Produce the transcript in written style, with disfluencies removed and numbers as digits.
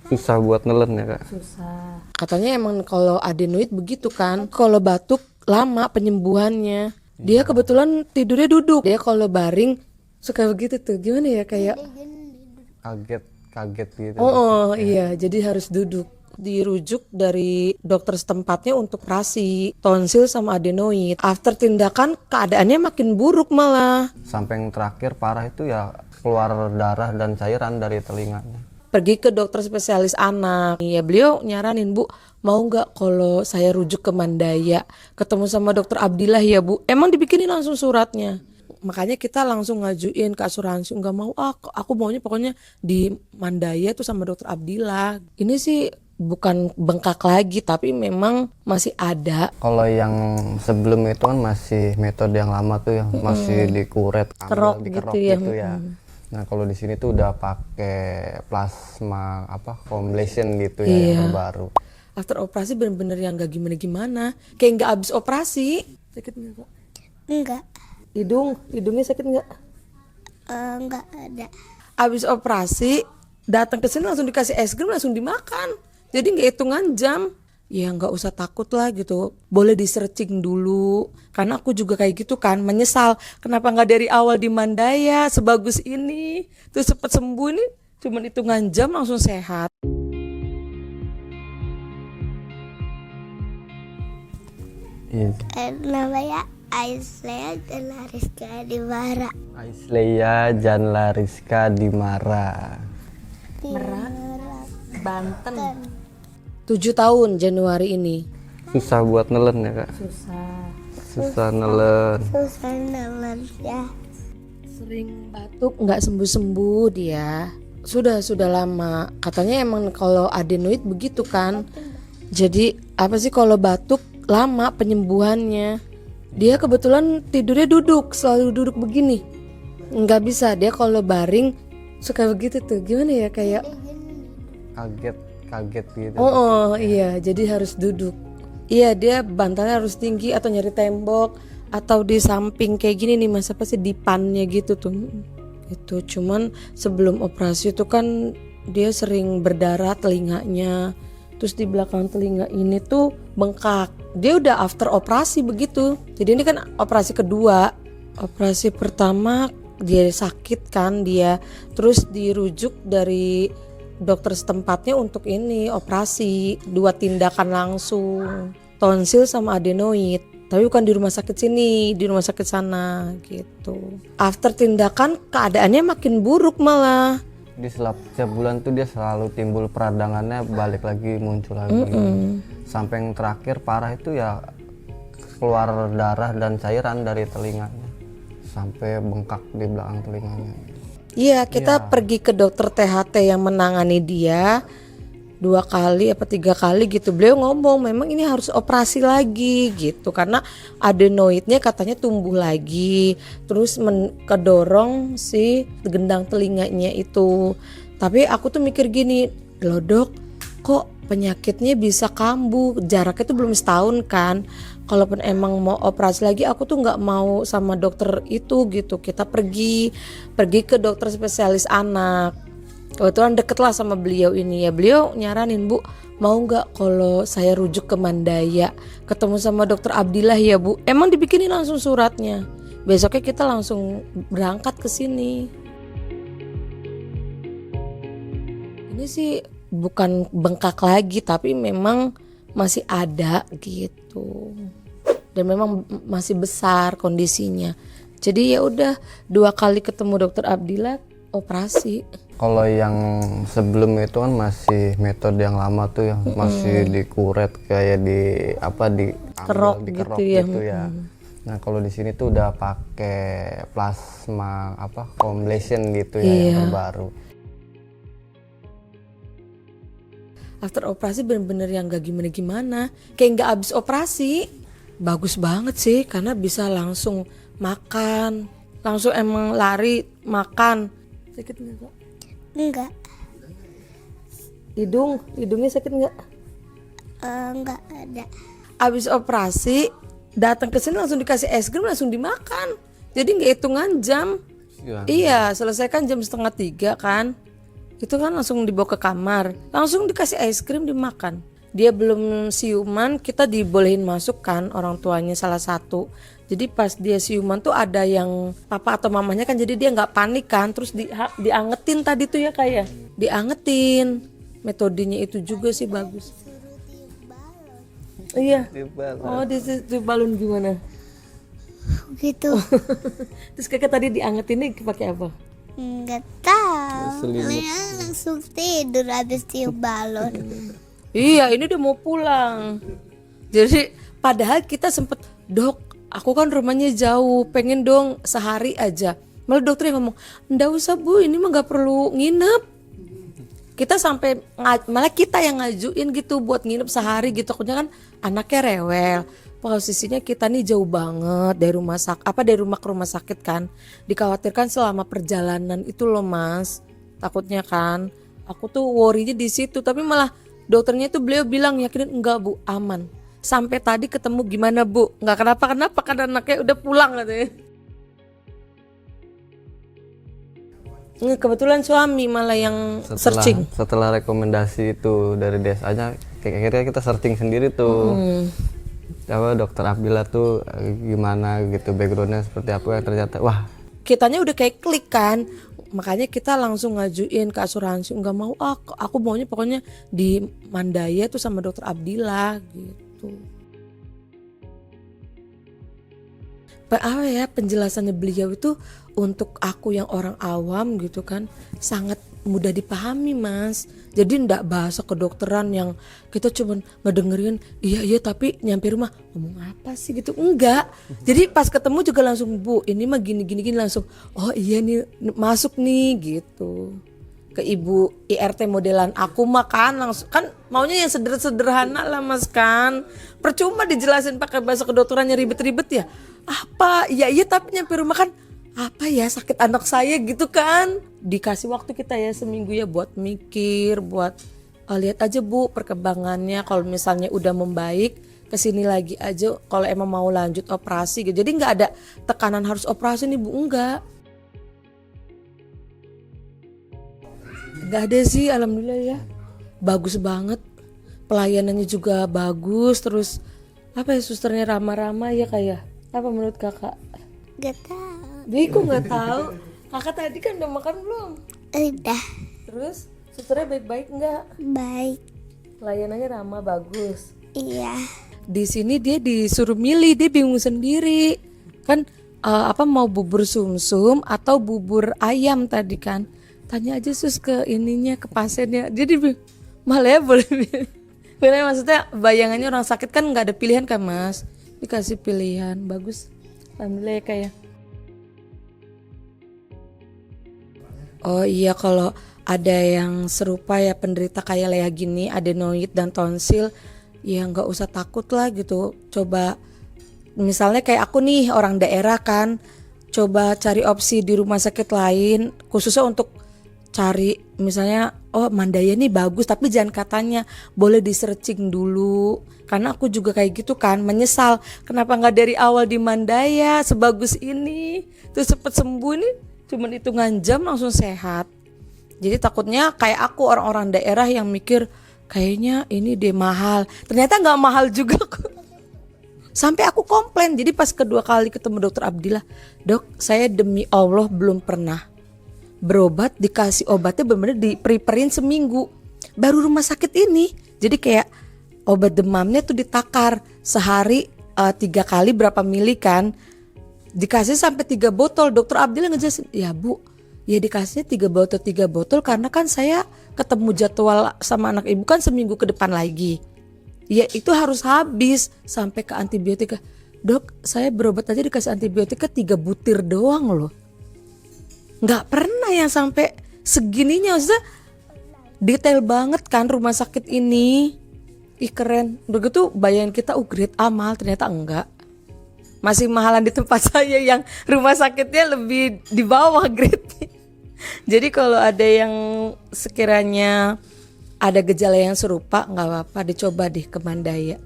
Susah buat nelen ya kak. Susah. Katanya emang kalau adenoid begitu kan, kalau batuk lama penyembuhannya. Dia kebetulan tidurnya duduk. Dia kalau baring suka begitu tuh. Gimana ya kayak Kaget kaget gitu. iya, jadi harus duduk. Dirujuk dari dokter setempatnya untuk operasi tonsil sama adenoid. After tindakan keadaannya makin buruk malah. Sampai yang terakhir parah itu ya keluar darah dan cairan dari telinganya. Pergi ke dokter spesialis anak. Ya beliau nyaranin, Bu, mau nggak kalau saya rujuk ke Mandaya, ketemu sama dokter Abdillah ya Bu. Emang dibikinin langsung suratnya. Makanya kita langsung ngajuin ke asuransi. Nggak mau, aku maunya pokoknya di Mandaya tuh sama dokter Abdillah. Ini sih bukan bengkak lagi, tapi memang masih ada. Kalau yang sebelum itu kan masih metode yang lama tuh yang masih dikuret, Kerok dikerok gitu ya. gitu ya. Nah kalau di sini tuh udah pakai plasma convalescent gitu ya yang terbaru. After operasi bener-bener yang gak gimana-gimana. Kayak nggak abis operasi. Sakit nggak Kak? Enggak, Hidungnya sakit nggak? enggak ada. Abis operasi datang ke sini langsung dikasih es krim langsung dimakan. Jadi nggak hitungan jam. Ya nggak usah takut lah gitu. Boleh di searching dulu. Karena aku juga kayak gitu kan, menyesal kenapa nggak dari awal di Mandaya sebagus ini. Terus cepet sembuh nih, cuman hitungan jam langsung sehat. Iya. Namanya Aislea dan Lariska Dimara. Aislea Janla Rizka Dimara. Banten. 7 tahun Januari ini. Susah buat nelen ya kak. Susah nelen. Susah nelan ya. Sering batuk nggak sembuh-sembuh dia. Sudah lama. Katanya emang kalau adenoid begitu kan. Jadi apa sih kalau batuk lama penyembuhannya. Dia kebetulan tidurnya duduk, selalu duduk begini. Nggak bisa, dia kalau baring suka begitu tuh. Gimana ya kayak Kaget gitu. iya, jadi harus duduk. Iya, dia bantalnya harus tinggi atau nyari tembok atau di samping kayak gini nih Mas, apa sih dipannya gitu tuh. Itu cuman sebelum operasi itu kan dia sering berdarah telinganya. Terus di belakang telinga ini tuh bengkak. Dia udah after operasi begitu. Jadi ini kan operasi kedua. Operasi pertama dia sakit kan dia. Terus dirujuk dari dokter setempatnya untuk ini operasi 2 tindakan langsung. Tonsil sama adenoid. Tapi bukan di rumah sakit sini, di rumah sakit sana gitu. After tindakan keadaannya makin buruk malah. Di setiap bulan tuh dia selalu timbul peradangannya, balik lagi muncul lagi. Sampai yang terakhir parah itu ya keluar darah dan cairan dari telinganya. Sampai bengkak di belakang telinganya. Iya, kita pergi ke dokter THT yang menangani dia 2 kali apa 3 kali gitu. Beliau ngomong memang ini harus operasi lagi gitu karena adenoidnya katanya tumbuh lagi, terus kedorong si gendang telinganya itu. Tapi aku tuh mikir gini, loh dok, kok penyakitnya bisa kambuh? Jaraknya tuh belum setahun kan. Kalaupun emang mau operasi lagi, aku tuh nggak mau sama dokter itu gitu. Kita pergi ke dokter spesialis anak. Kebetulan deket lah sama beliau ini ya. Beliau nyaranin, Bu, mau nggak kalau saya rujuk ke Mandaya, ketemu sama dokter Abdillah ya Bu. Emang dibikinin langsung suratnya. Besoknya kita langsung berangkat ke sini. Ini sih bukan bengkak lagi, tapi memang masih ada gitu. Dan memang masih besar kondisinya. Jadi ya udah 2 kali ketemu dokter Abdillah operasi. Kalau yang sebelum itu kan masih metode yang lama tuh yang masih dikuret kayak Kerok dikerok gitu ya. ya. Nah kalau di sini tuh udah pakai plasma convalescent gitu ya yang terbaru. After operasi bener-bener yang gak gimana-gimana. Kayak gak abis operasi. Bagus banget sih karena bisa langsung makan. Langsung emang lari makan. Sakit gak Kak? Enggak, Hidungnya sakit nggak? enggak ada. Abis operasi datang ke sini langsung dikasih es krim langsung dimakan. Jadi nggak hitungan jam. Iya, selesai kan jam 2:30 kan. Itu kan langsung dibawa ke kamar, langsung dikasih es krim dimakan. Dia belum siuman, kita dibolehin masuk kan, orang tuanya salah satu. Jadi pas dia siuman tuh ada yang papa atau mamanya kan, jadi dia nggak panik kan. Terus diangetin tadi tuh ya kayak diangetin. Metodenya itu juga sih bagus. Iya. Oh, di balon gimana? Gitu. Terus kakak tadi diangetinnya pakai apa? Nggak tahu. Kalian langsung tidur habis tiup balon. Iya, ini udah mau pulang. Jadi padahal kita sempet, dok, aku kan rumahnya jauh, pengen dong sehari aja. Malah dokternya ngomong, nggak usah bu, ini mah nggak perlu nginep. Kita sampai malah kita yang ngajuin gitu buat nginep sehari gitu. Takutnya kan anaknya rewel. Posisinya kita nih jauh banget dari dari rumah ke rumah sakit kan. Dikhawatirkan selama perjalanan itu loh mas. Takutnya kan. Aku tuh worry-nya di situ, tapi malah dokternya itu beliau bilang yakinin enggak bu, aman. Sampai tadi ketemu gimana bu? Enggak kenapa-kenapa kan anaknya udah pulang katanya. Kebetulan suami malah yang searching. Setelah rekomendasi itu dari DSA-nya, akhirnya kita searching sendiri tuh. Apa dokter Abdillah tuh gimana gitu, backgroundnya seperti apa, yang ternyata wah. Kitanya udah kayak klik kan. Makanya kita langsung ngajuin ke asuransi. Enggak mau, aku maunya pokoknya di Mandaya tuh sama dokter Abdillah gitu. Apa ya penjelasannya beliau itu untuk aku yang orang awam gitu kan sangat mudah dipahami mas. Jadi ndak bahasa kedokteran yang kita cuman ngedengerin iya tapi nyampe rumah ngomong apa sih gitu, enggak. Jadi pas ketemu juga langsung bu ini mah gini langsung oh iya nih masuk nih gitu. Ke ibu IRT modelan aku mah kan langsung kan maunya yang sederhana lah mas kan. Percuma dijelasin pakai bahasa kedokterannya ribet-ribet ya. Apa? Iya tapi nyampe rumah kan apa ya sakit anak saya gitu kan. Dikasih waktu kita ya seminggu ya buat mikir, buat lihat aja bu perkembangannya. Kalau misalnya udah membaik kesini lagi aja kalau emang mau lanjut operasi gitu. Jadi nggak ada tekanan harus operasi nih bu, enggak. Nggak ada sih alhamdulillah ya. Bagus banget. Pelayanannya juga bagus. Terus apa ya susternya ramah-ramah ya kayak. Apa menurut kakak? Gak tahu. Dia kok nggak tahu. Kakak tadi kan udah makan belum? Udah. Terus susternya baik-baik nggak? Baik. Pelayanannya ramah bagus. Iya. Di sini dia disuruh milih, dia bingung sendiri. Kan apa mau bubur sumsum atau bubur ayam tadi kan? Tanya aja sus ke ininya ke pasiennya. Jadi malah ya boleh. Benar maksudnya bayangannya orang sakit kan nggak ada pilihan kan mas? Dikasih pilihan bagus. Alhamdulillah ya kayak. Oh iya kalau ada yang serupa ya penderita kayak Lea gini adenoid dan tonsil ya nggak usah takut lah gitu. Coba misalnya kayak aku nih orang daerah kan, coba cari opsi di rumah sakit lain khususnya untuk cari misalnya oh Mandaya nih bagus tapi jangan katanya, boleh di searching dulu. Karena aku juga kayak gitu kan menyesal kenapa nggak dari awal di Mandaya sebagus ini terus cepet sembuh nih. Cuman hitungan jam langsung sehat. Jadi takutnya kayak aku orang-orang daerah yang mikir kayaknya ini deh mahal. Ternyata nggak mahal juga kok. Sampai aku komplain. Jadi pas kedua kali ketemu dokter Abdillah, dok saya demi Allah belum pernah berobat dikasih obatnya benar-benar dipreparin seminggu. Baru rumah sakit ini. Jadi kayak obat demamnya tuh ditakar sehari 3 kali berapa mili kan. Dikasih sampai 3 botol. Dokter Abdillah ngejelasin, ya bu, ya dikasihnya 3 botol karena kan saya ketemu jadwal sama anak ibu kan seminggu ke depan lagi. Ya itu harus habis sampai ke antibiotika. Dok, saya berobat aja dikasih antibiotika 3 butir doang loh. Nggak pernah yang sampai segininya, maksudnya detail banget kan rumah sakit ini. Ih keren. Begitu bayangin kita grade A mahal, ternyata enggak. Masih mahalan di tempat saya yang rumah sakitnya lebih di bawah grade. Jadi kalau ada yang sekiranya ada gejala yang serupa nggak apa-apa dicoba deh ke Mandaya.